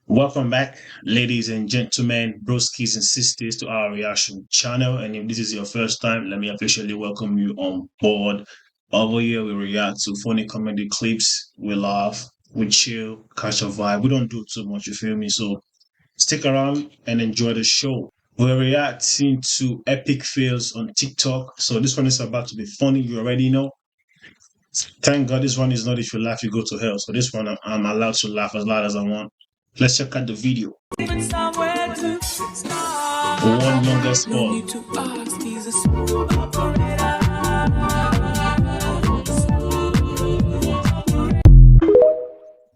Welcome back, ladies and gentlemen, broskies and sisters, to our reaction channel. And if this is your first time, let me officially welcome you on board. Over here, we react to funny comedy clips. We laugh, we chill, catch a vibe. We don't do too much, you feel me? So stick around and enjoy the show. We're reacting to epic fails on TikTok. So this one is about to be funny. You already know. Thank God this one is not if you laugh, you go to hell. So this one, I'm allowed to laugh as loud as I want. Let's check out the video. One longest fall.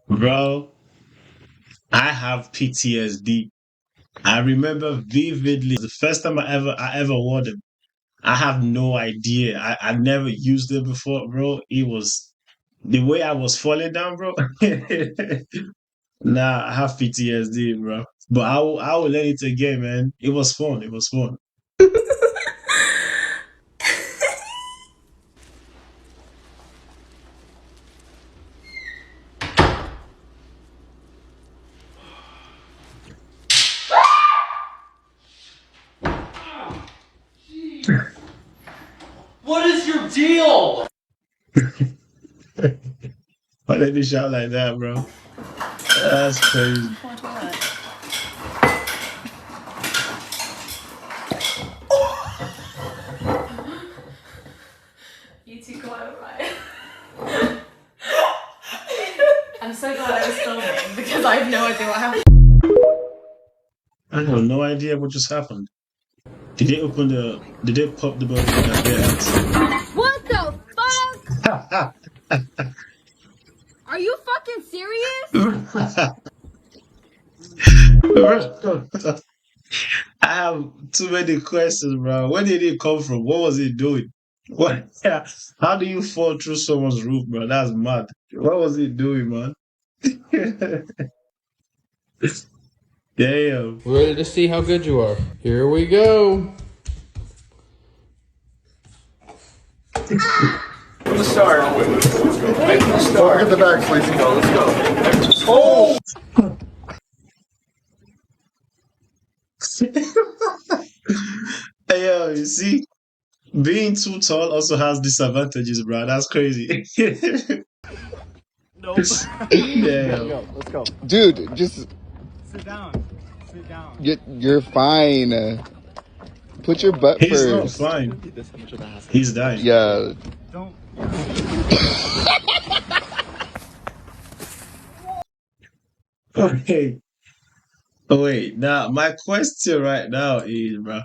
Bro, I have PTSD. I remember vividly the first time I ever wore them. I have no idea. I never used it before, bro. It was the way I was falling down, bro. Nah, I have PTSD, bro. But I will learn it again, man. It was fun. It was fun. What is your deal? Why did they shout like that, bro? That's crazy. You two got it right. I'm so glad I was filming because I have no idea what happened. I have no idea what just happened. Did they open the? Did they pop the bottle with their hands? What the fuck? Are you fucking serious? I have too many questions, bro. Where did it come from? What was he doing? What? Yeah. How do you fall through someone's roof, bro? That's mad. What was he doing, man? Damn. We're ready to see how good you are. Here we go. Let's start. Let's start. Get the back, please. Let's go. Oh! Hey, yo, you see, being too tall also has disadvantages, bro. That's crazy. Nope. Yeah. Let's go. Dude, just Sit down. Sit down. you're fine. Put your butt He's not first. fine. He's dying. Yeah. Don't. Okay. Oh, wait. Now, my question right now is, bro,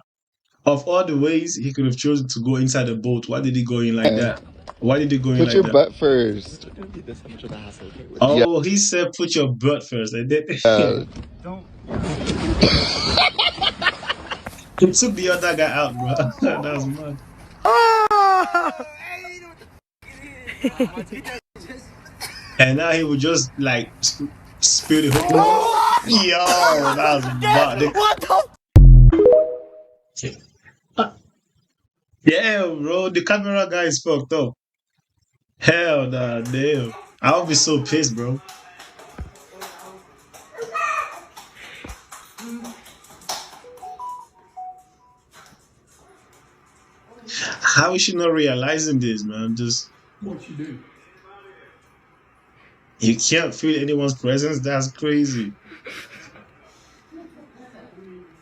of all the ways he could have chosen to go inside the boat, why did he go in like that? Why did he go in Put like your that? butt first. Oh, he said put your butt first. And then Don't. he took the other guy out, bro. That's mad. And now he would just like spill the whole. Yo, that was mad. What the? Yeah, bro, the camera guy is fucked up. Hell nah, damn. I'll be so pissed, bro. How is she not realizing this, man? Just What you do? you can't feel anyone's presence. That's crazy.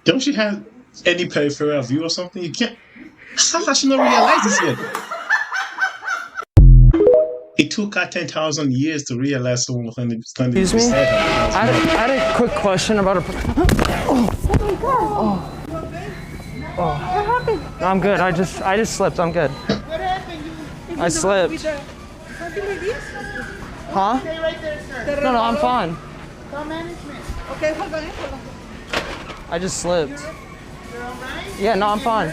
Don't you have any peripheral view or something? You can't. How has she not realized this yet? It took her 10,000 years to realize someone was standing Excuse me? beside her. That's I mad. had a quick question about a. What happened? No, I'm good. I just slipped. I'm good. What happened? I slipped. Something like this? Huh? Stay right there, sir. No, I'm fine. Call management. Okay, hold on. I just slipped. You're all right? Yeah, no, I'm fine.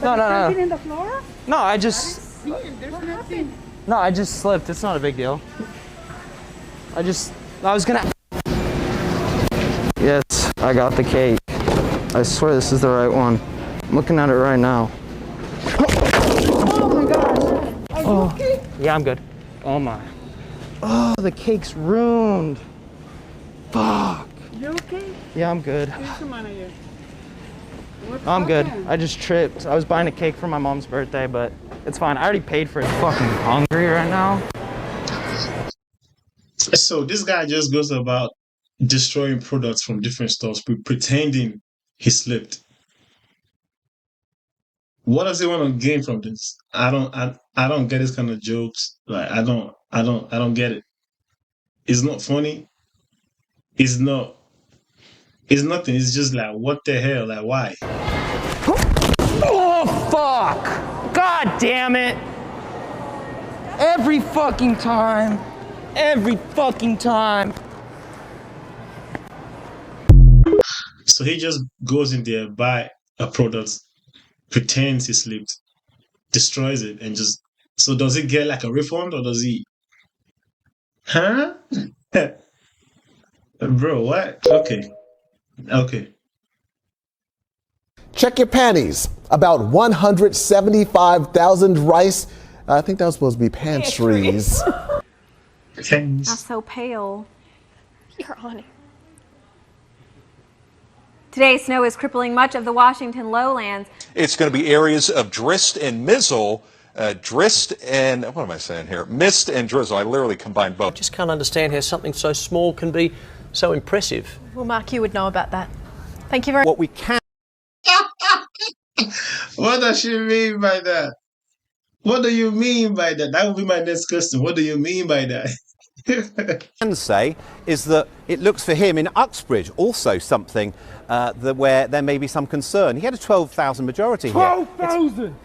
No, Something no. in the floor? No, I just. There's nothing. No, I just slipped. It's not a big deal. I was gonna. Yes, I got the cake. I swear this is the right one. I'm looking at it right now. Oh my gosh. Are you okay? Yeah, I'm good. Oh my. Oh, the cake's ruined. Fuck. You okay? okay? Yeah, I'm good. What's the matter here? What's I'm good. happened? I just tripped. I was buying a cake for my mom's birthday, but it's fine. I already paid for it. I'm fucking hungry right now. So this guy just goes about destroying products from different stores, pretending he slipped. What does he want to gain from this? I don't get this kind of jokes. Like I don't get it. It's not funny. It's not. It's nothing. It's just like what the hell? Like why? Oh, fuck! God damn it! Every fucking time. Every fucking time. So he just goes in there, buy a product, pretends he slipped, destroys it, and just. So does he get like a refund or does he? Huh? Bro, what? Okay. Okay. Check your panties. About 175,000 rice. I think that was supposed to be pantries. I'm so pale. You're on it. Today, snow is crippling much of the Washington lowlands. It's going to be areas of drist and mizzle. Drist and, what am I saying here? Mist and drizzle. I literally combined both. I just can't understand how something so small can be so impressive. Well, Mark, you would know about that. Thank you very much. What we can What does she mean by that? What do you mean by that? That would be my next question. What do you mean by that? Say is that it looks for him in Uxbridge also something where there may be some concern. He had a 12,000 majority here. 12,000!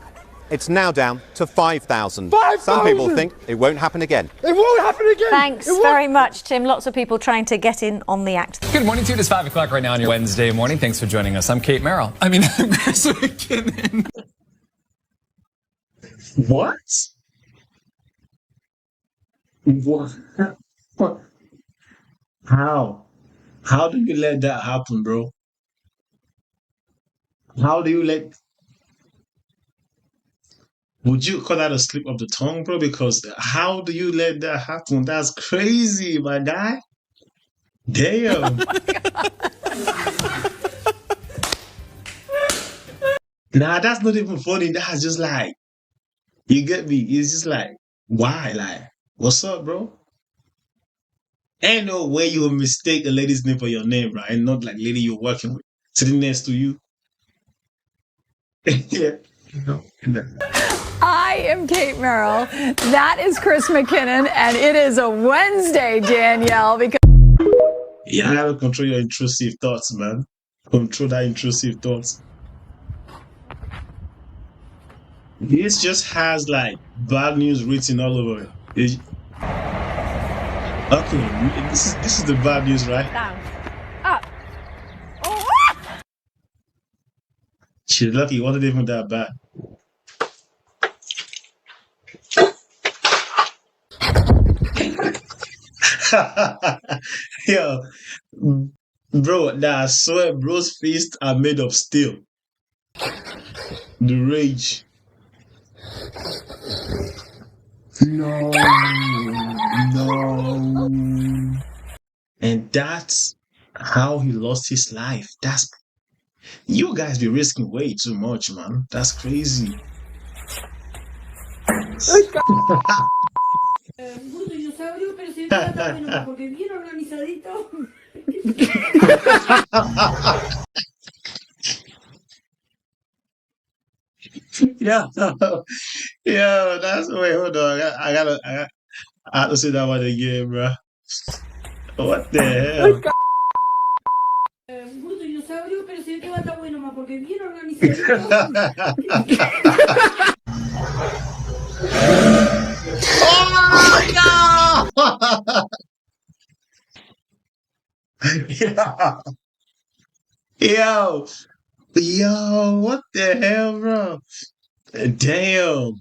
It's now down to 5,000. Some people think it won't happen again. It won't happen again! Thanks very much, Tim. Lots of people trying to get in on the act. Good morning to you. It's 5 o'clock right now on your Wednesday morning. Thanks for joining us. I'm Kate Merrill. I'm Chris McKinnon. What? What? What? How? How do you let that happen, bro? How do you let... Would you call that a slip of the tongue, bro? Because how do you let that happen? That's crazy, my guy. Damn. Nah, that's not even funny. That's just like, you get me? It's just like, why? Like, what's up, bro? Ain't no way you will mistake a lady's name for your name, right? And not like lady you're working with, sitting next to you. Yeah. I am Kate Merrill. That is Chris McKinnon, and it is a Wednesday, Danielle, because... Yeah, I gotta control your intrusive thoughts, man. Control that intrusive thoughts. This just has like bad news written all over it. Okay, this is the bad news, right? Down. Up. Oh. She's lucky it wasn't even that bad. Yo, bro, I swear bro's fists are made of steel. The rage. No. And that's how he lost his life. That's... You guys be risking way too much, man. That's crazy. Yeah, yeah, that's... Wait, hold on. I have to say that one again, bro. What the hell? Oh no! Yeah. Yo, what the hell, bro? Damn.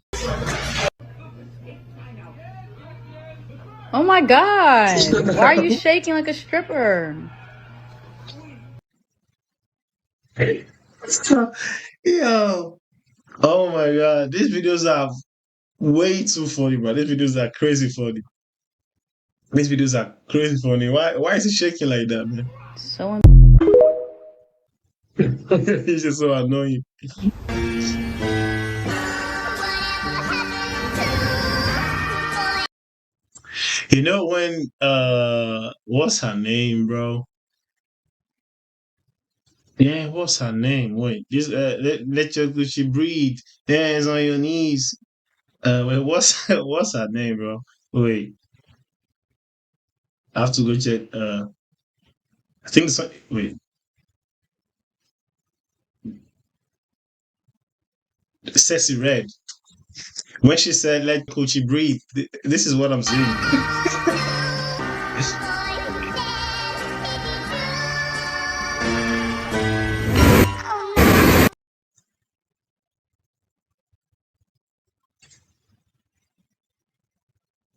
Oh my God! Why are you shaking like a stripper? Yo. Oh my God. These videos are way too funny, bro. These videos are crazy funny. These videos are crazy funny. Why is he shaking like that, man? So He's just so annoying. You know when what's her name, bro? Yeah, what's her name? Wait, just let your Gucci breathe. Hands on your knees. Wait, what's what's her name, bro? Wait, I have to go check. I think it's wait, Sexy Red. When she said let Gucci breathe, this is what I'm saying.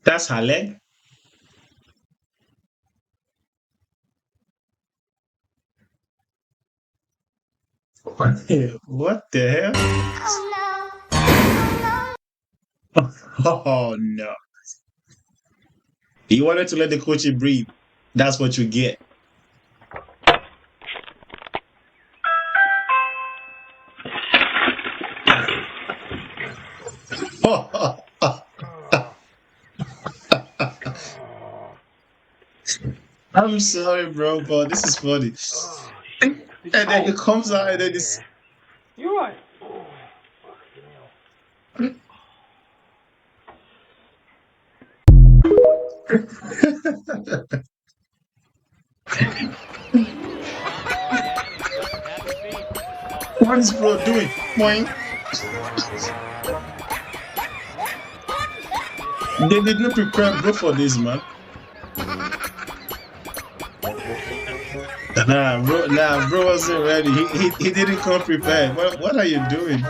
That's her leg. What the hell? Oh no! You wanted to let the coach breathe. That's what you get. I'm sorry, bro, but this is funny. And then it comes out, and then it's. You're right. What is bro doing? Boing. They did not prepare bro for this, man. Bro wasn't ready. He didn't come prepared. What are you doing?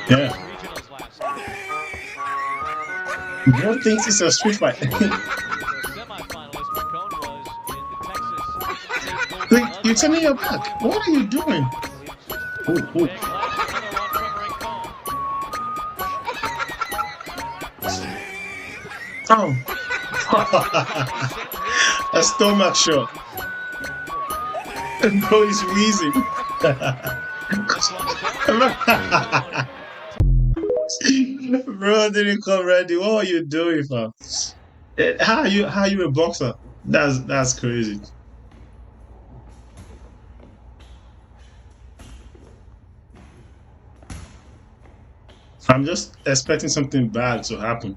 Yeah. Bro thinks it's a street fight. Wait, you're turning your back. What are you doing? Ooh. Oh. A stomach shot. Bro is wheezing. Bro didn't come ready. What are you doing, fam? How you a boxer? That's crazy. I'm just expecting something bad to happen.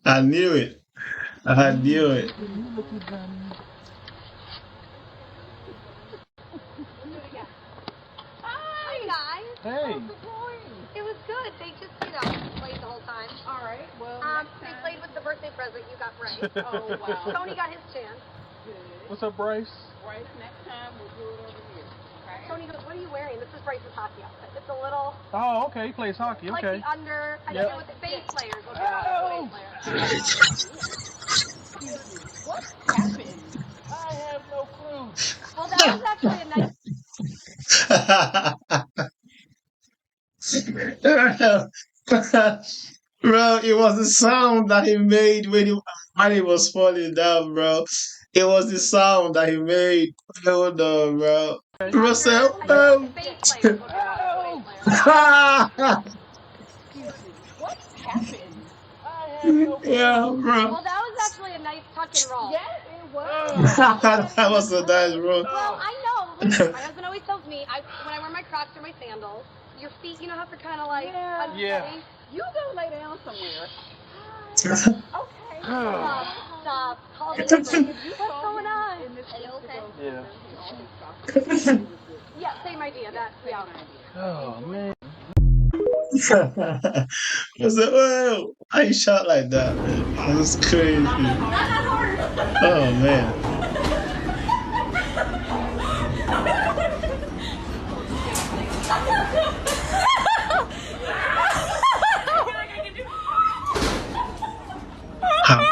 I knew it. I knew it. Hi guys. Hey. It was good. They just, played the whole time. All right. Well, they played with the birthday present you got Bryce. Oh wow. Tony got his chance. What's up, Bryce? Bryce, next time we'll do it over here. Okay. Tony goes, what are you wearing? This is Bryce's hockey outfit. It's a little. Oh, okay. He plays hockey. Like Okay. the under. I Yep. know with the bass players. What happened? I have no clue. Well, that was actually a nice. Bro, it was the sound that he made when he was falling down, bro. It was the sound that he made. Hold on, bro. Russell, What happened? yeah, bro. Well, that was actually a nice tuck and roll. Yes, it was. That was a nice, bro. Well, I know. Listen, my husband always tells me when I wear my Crocs or my sandals, your feet, have to kind of like unsteady. Yeah. You go lay down somewhere. Okay. Stop. Call me. What's going on? Are you okay? Yeah. Yeah, same idea. Yeah. Oh man. I said, well, I ain't shot like that, man. That was crazy. Oh, man.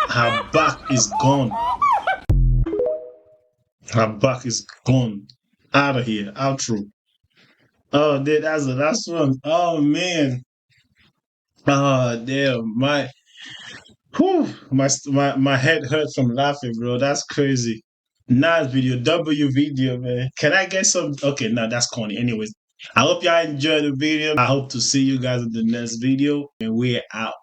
Her back is gone. My back is gone. Out of here. Outro. Oh, dude, that's the last one. Oh man. Oh damn. My head hurts from laughing, bro. That's crazy. Nice video. W video, man. Can I get some? Okay, no, that's corny. Anyways, I hope y'all enjoyed the video. I hope to see you guys in the next video. And we're out.